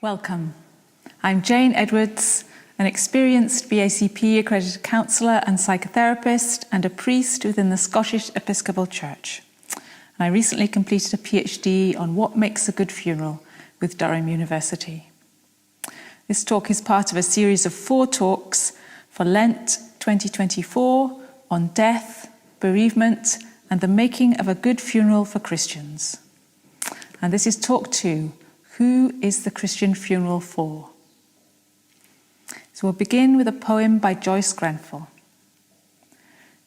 Welcome. I'm Jane Edwards, an experienced BACP accredited counsellor and psychotherapist and a priest within the Scottish Episcopal Church. And I recently completed a PhD on what makes a good funeral with Durham University. This talk is part of a series of 4 talks for Lent 2024 on death, bereavement, and the making of a good funeral for Christians. And this is talk 2. Who is the Christian funeral for? So we'll begin with a poem by Joyce Grenfell.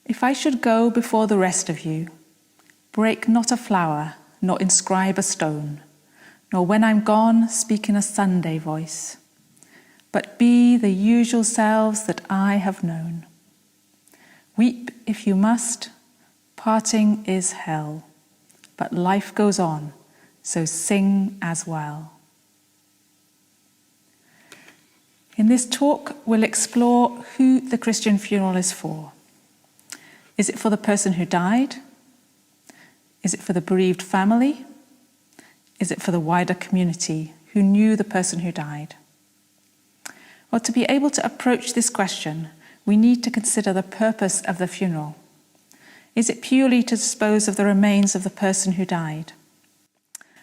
If I should go before the rest of you, break not a flower, nor inscribe a stone, nor when I'm gone speak in a Sunday voice, but be the usual selves that I have known. Weep if you must, parting is hell, but life goes on, so sing as well. In this talk, we'll explore who the Christian funeral is for. Is it for the person who died? Is it for the bereaved family? Is it for the wider community who knew the person who died? Well, to be able to approach this question, we need to consider the purpose of the funeral. Is it purely to dispose of the remains of the person who died?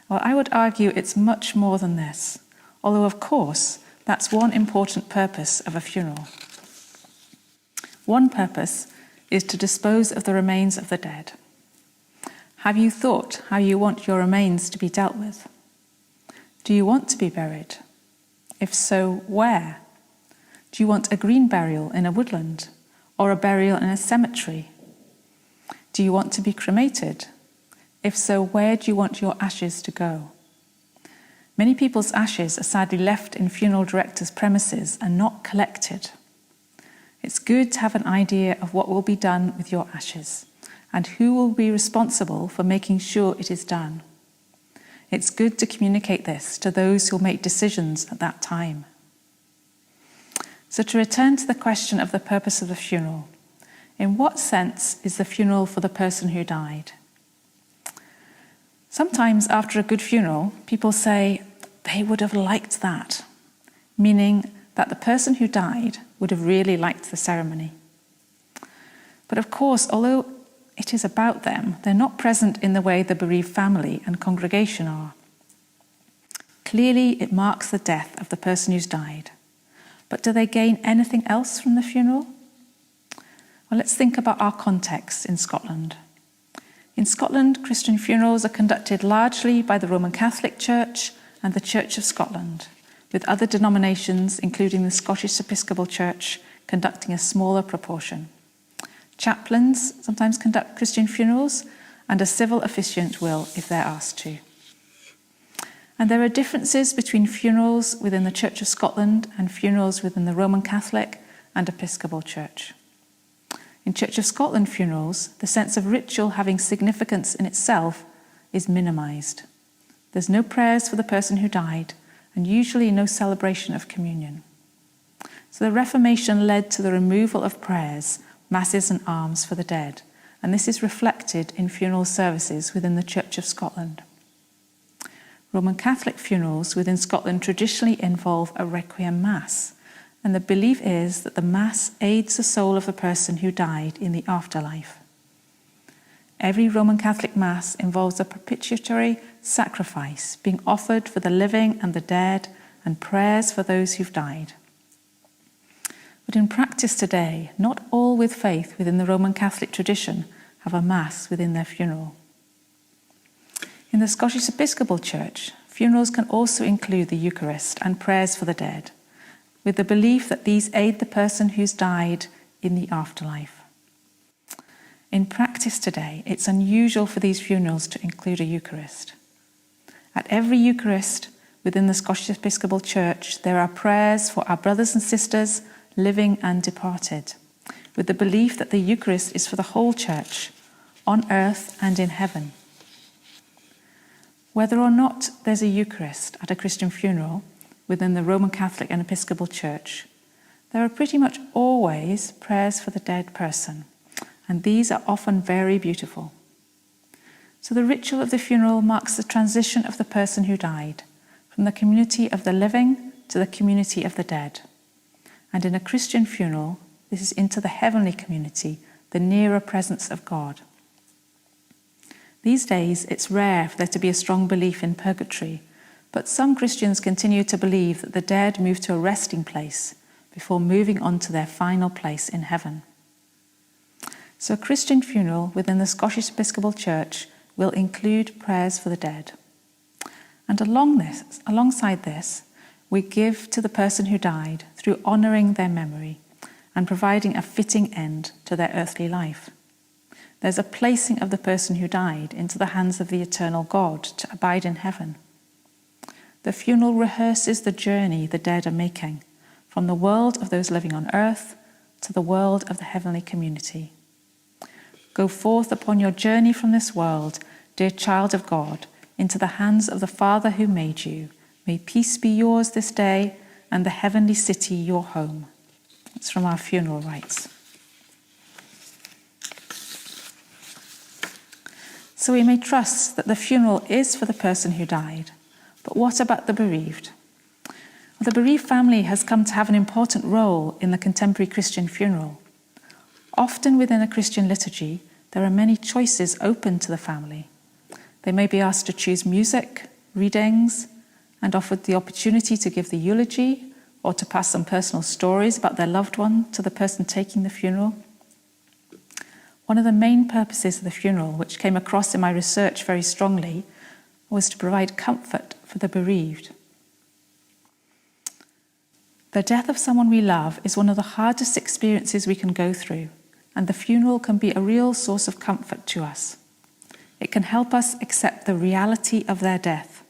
Well, I would argue it's much more than this, although of course that's one important purpose of a funeral. One purpose is to dispose of the remains of the dead. Have you thought how you want your remains to be dealt with? Do you want to be buried? If so, where? Do you want a green burial in a woodland or a burial in a cemetery? Do you want to be cremated? If so, where do you want your ashes to go? Many people's ashes are sadly left in funeral directors' premises and not collected. It's good to have an idea of what will be done with your ashes and who will be responsible for making sure it is done. It's good to communicate this to those who will make decisions at that time. So to return to the question of the purpose of the funeral, in what sense is the funeral for the person who died? Sometimes after a good funeral, people say they would have liked that, meaning that the person who died would have really liked the ceremony. But of course, although it is about them, they're not present in the way the bereaved family and congregation are. Clearly, it marks the death of the person who's died. But do they gain anything else from the funeral? Well, let's think about our context in Scotland. In Scotland, Christian funerals are conducted largely by the Roman Catholic Church and the Church of Scotland, with other denominations, including the Scottish Episcopal Church, conducting a smaller proportion. Chaplains sometimes conduct Christian funerals, and a civil officiant will if they're asked to. And there are differences between funerals within the Church of Scotland and funerals within the Roman Catholic and Episcopal Church. In Church of Scotland funerals, the sense of ritual having significance in itself is minimised. There's no prayers for the person who died, and usually no celebration of communion. So the Reformation led to the removal of prayers, masses and alms for the dead, and this is reflected in funeral services within the Church of Scotland. Roman Catholic funerals within Scotland traditionally involve a requiem mass, and the belief is that the Mass aids the soul of the person who died in the afterlife. Every Roman Catholic Mass involves a propitiatory sacrifice being offered for the living and the dead and prayers for those who've died. But in practice today, not all with faith within the Roman Catholic tradition have a Mass within their funeral. In the Scottish Episcopal Church, funerals can also include the Eucharist and prayers for the dead, with the belief that these aid the person who's died in the afterlife. In practice today, it's unusual for these funerals to include a Eucharist. At every Eucharist within the Scottish Episcopal Church, there are prayers for our brothers and sisters, living and departed, with the belief that the Eucharist is for the whole Church, on earth and in heaven. Whether or not there's a Eucharist at a Christian funeral, within the Roman Catholic and Episcopal Church, there are pretty much always prayers for the dead person, and these are often very beautiful. So the ritual of the funeral marks the transition of the person who died from the community of the living to the community of the dead. And in a Christian funeral, this is into the heavenly community, the nearer presence of God. These days, it's rare for there to be a strong belief in purgatory, but some Christians continue to believe that the dead move to a resting place before moving on to their final place in heaven. So a Christian funeral within the Scottish Episcopal Church will include prayers for the dead. And alongside this, we give to the person who died through honouring their memory and providing a fitting end to their earthly life. There's a placing of the person who died into the hands of the eternal God to abide in heaven. The funeral rehearses the journey the dead are making from the world of those living on earth to the world of the heavenly community. Go forth upon your journey from this world, dear child of God, into the hands of the Father who made you. May peace be yours this day and the heavenly city your home. It's from our funeral rites. So we may trust that the funeral is for the person who died. But what about the bereaved? Well, the bereaved family has come to have an important role in the contemporary Christian funeral. Often within a Christian liturgy, there are many choices open to the family. They may be asked to choose music, readings, and offered the opportunity to give the eulogy or to pass some personal stories about their loved one to the person taking the funeral. One of the main purposes of the funeral, which came across in my research very strongly, was to provide comfort for the bereaved. The death of someone we love is one of the hardest experiences we can go through, and the funeral can be a real source of comfort to us. It can help us accept the reality of their death.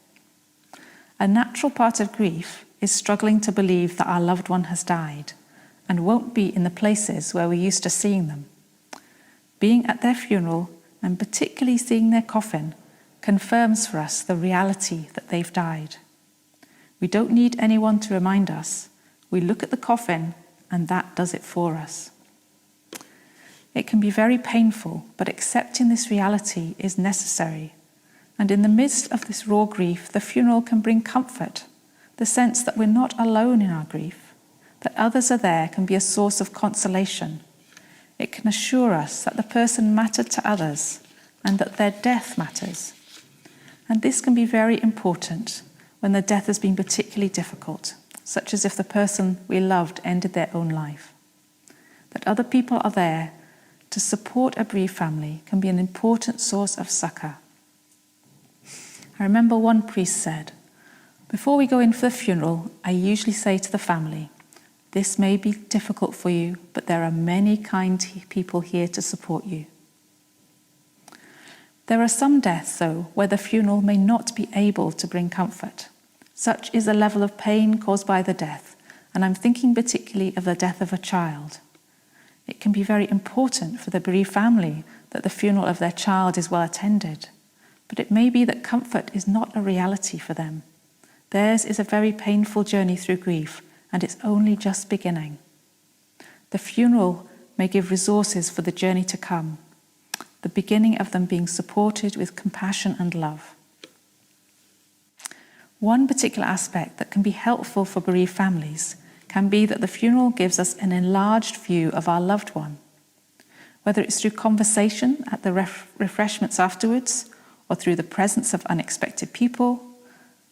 A natural part of grief is struggling to believe that our loved one has died and won't be in the places where we're used to seeing them. Being at their funeral, and particularly seeing their coffin, confirms for us the reality that they've died. We don't need anyone to remind us. We look at the coffin and that does it for us. It can be very painful, but accepting this reality is necessary. And in the midst of this raw grief, the funeral can bring comfort, the sense that we're not alone in our grief, that others are there can be a source of consolation. It can assure us that the person mattered to others and that their death matters. And this can be very important when the death has been particularly difficult, such as if the person we loved ended their own life. That other people are there to support a bereaved family can be an important source of succour. I remember one priest said, "Before we go in for the funeral, I usually say to the family, this may be difficult for you, but there are many kind people here to support you." There are some deaths, though, where the funeral may not be able to bring comfort. Such is the level of pain caused by the death, and I'm thinking particularly of the death of a child. It can be very important for the bereaved family that the funeral of their child is well attended, but it may be that comfort is not a reality for them. Theirs is a very painful journey through grief, and it's only just beginning. The funeral may give resources for the journey to come, the beginning of them being supported with compassion and love. One particular aspect that can be helpful for bereaved families can be that the funeral gives us an enlarged view of our loved one. Whether it's through conversation at the refreshments afterwards, or through the presence of unexpected people,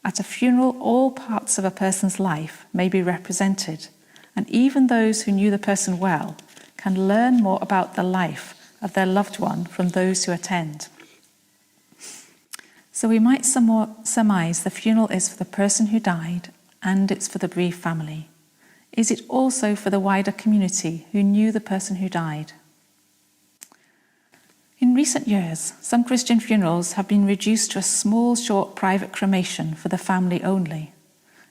at a funeral all parts of a person's life may be represented, and even those who knew the person well can learn more about the life of their loved one from those who attend. So we might surmise the funeral is for the person who died and it's for the bereaved family. Is it also for the wider community who knew the person who died? In recent years, some Christian funerals have been reduced to a small, short private cremation for the family only,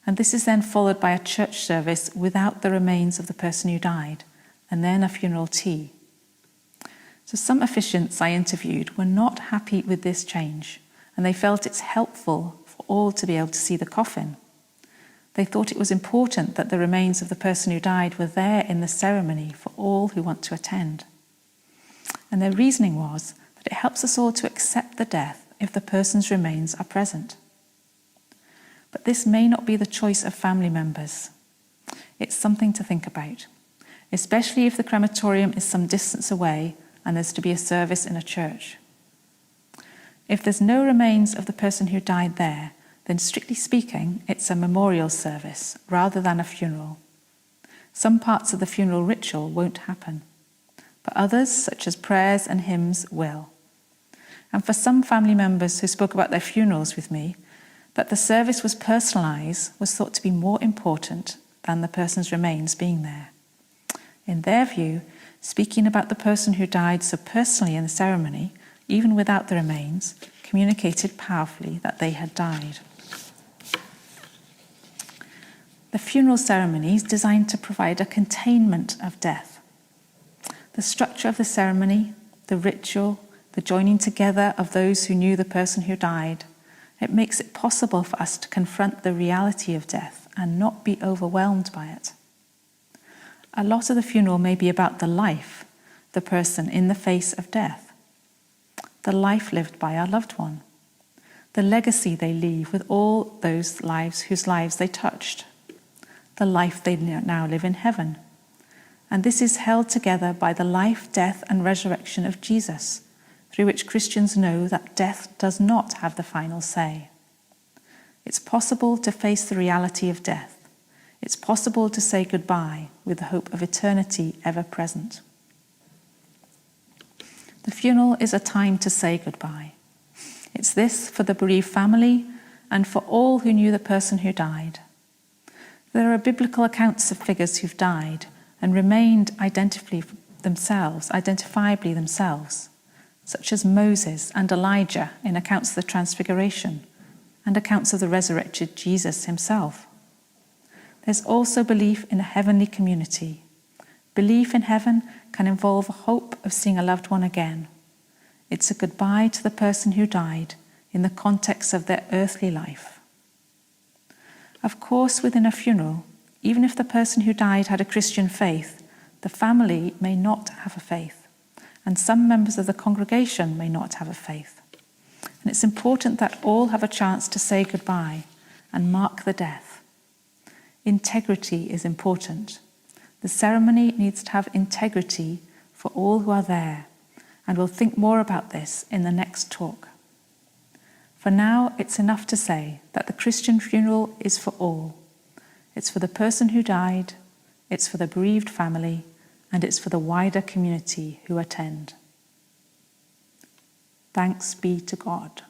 and this is then followed by a church service without the remains of the person who died, and then a funeral tea. So some officiants I interviewed were not happy with this change, and they felt it's helpful for all to be able to see the coffin. They thought it was important that the remains of the person who died were there in the ceremony for all who want to attend. And their reasoning was that it helps us all to accept the death if the person's remains are present. But this may not be the choice of family members. It's something to think about, especially if the crematorium is some distance away and there's to be a service in a church. If there's no remains of the person who died there, then strictly speaking, it's a memorial service rather than a funeral. Some parts of the funeral ritual won't happen, but others, such as prayers and hymns, will. And for some family members who spoke about their funerals with me, that the service was personalised was thought to be more important than the person's remains being there. In their view, speaking about the person who died so personally in the ceremony, even without the remains, communicated powerfully that they had died. The funeral ceremony is designed to provide a containment of death. The structure of the ceremony, the ritual, the joining together of those who knew the person who died, it makes it possible for us to confront the reality of death and not be overwhelmed by it. A lot of the funeral may be about the life, the person in the face of death, the life lived by our loved one, the legacy they leave with all those lives whose lives they touched, the life they now live in heaven. And this is held together by the life, death, and resurrection of Jesus, through which Christians know that death does not have the final say. It's possible to face the reality of death. It's possible to say goodbye with the hope of eternity ever present. The funeral is a time to say goodbye. It's this for the bereaved family and for all who knew the person who died. There are biblical accounts of figures who've died and remained identifiably themselves, such as Moses and Elijah in accounts of the Transfiguration and accounts of the resurrected Jesus himself. There's also belief in a heavenly community. Belief in heaven can involve a hope of seeing a loved one again. It's a goodbye to the person who died in the context of their earthly life. Of course, within a funeral, even if the person who died had a Christian faith, the family may not have a faith, and some members of the congregation may not have a faith. And it's important that all have a chance to say goodbye and mark the death. Integrity is important. The ceremony needs to have integrity for all who are there, and we'll think more about this in the next talk. For now, it's enough to say that the Christian funeral is for all. It's for the person who died, it's for the bereaved family, and it's for the wider community who attend. Thanks be to God.